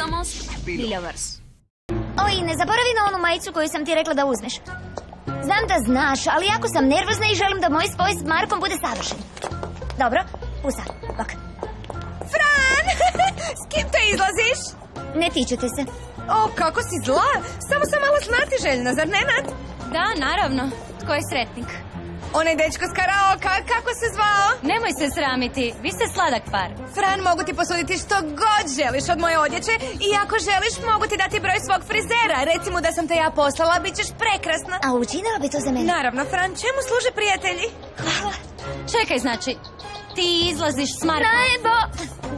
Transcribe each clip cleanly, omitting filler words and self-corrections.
Somos Biljovers. Oj, ne zaboravi na onu majicu koju sam ti rekla da uzmeš. Znam da znaš, ali jako sam nervozna i želim da moj spoj s Markom bude savršen. Dobro, pusa, bak. Fran! S kim to izlaziš? Ne tiču te se. O, kako si zla! Samo sam malo znatiželjna, zar ne, Nat? Da, naravno. Tko je sretnik? Onaj dečko s karaoka, kako se zvao? Nemoj se sramiti, vi ste sladak par. Fran, mogu ti posuditi što god želiš od moje odjeće i ako želiš mogu ti dati broj svog frizera. Recimo da sam te ja poslala, bit ćeš prekrasna. A učinila bi to za mene? Naravno, Fran, čemu služe prijatelji? Hvala. Čekaj, znači, ti izlaziš s Markom? Najbo!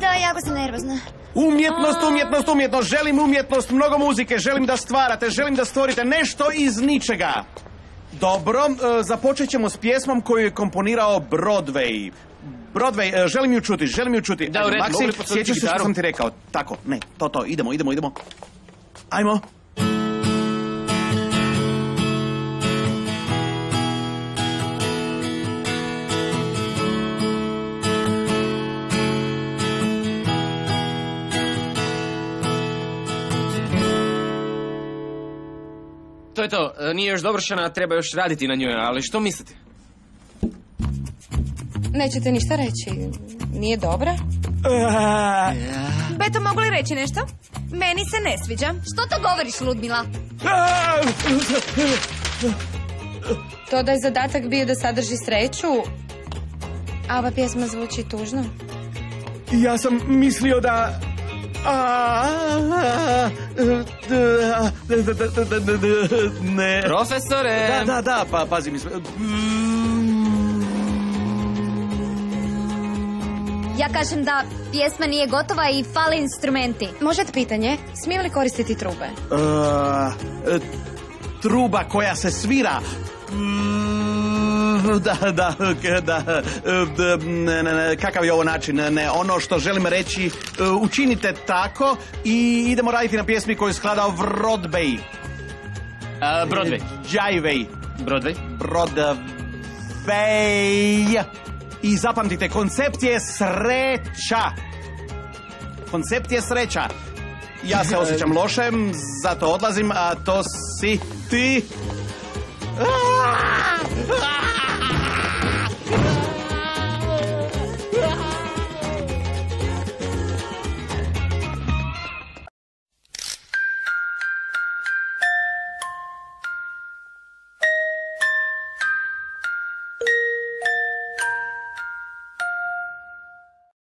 Da, jako sam nervozna. Umjetnost, umjetnost, umjetnost, želim umjetnost, mnogo muzike, želim da stvarate, želim da stvorite nešto iz ničega. Dobro, započet ćemo s pjesmom koju je komponirao Broadway. Broadway, želim ju čuti. Da, u redu, mogu li posuditi sjećaš se što gitaru? sam ti rekao? Tako, ne, to, idemo. Ajmo. To je to, nije još dovršena, treba još raditi na njoj, ali što mislite? Nećete ništa reći. Nije dobra? Beto, mogu li reći nešto? Meni se ne sviđa. Što to govoriš, Ludmila? To da je zadatak bio da sadrži sreću, a ova pjesma zvuči tužno. Ja sam mislio da... Ne. Profesore! Da, pa pazi mi... Ja kažem da pjesma nije gotova i fale instrumenti. Možete pitanje, smijem li koristiti trube? Truba koja se svira. Ne, kakav je ovo način? Ne, ono što želim reći, učinite tako i idemo raditi na pjesmi koju je skladao Broadway. Broadway. Jivey. Broadway. I zapamtite, koncept je sreća. Ja se osjećam loše, zato odlazim, a to si ti.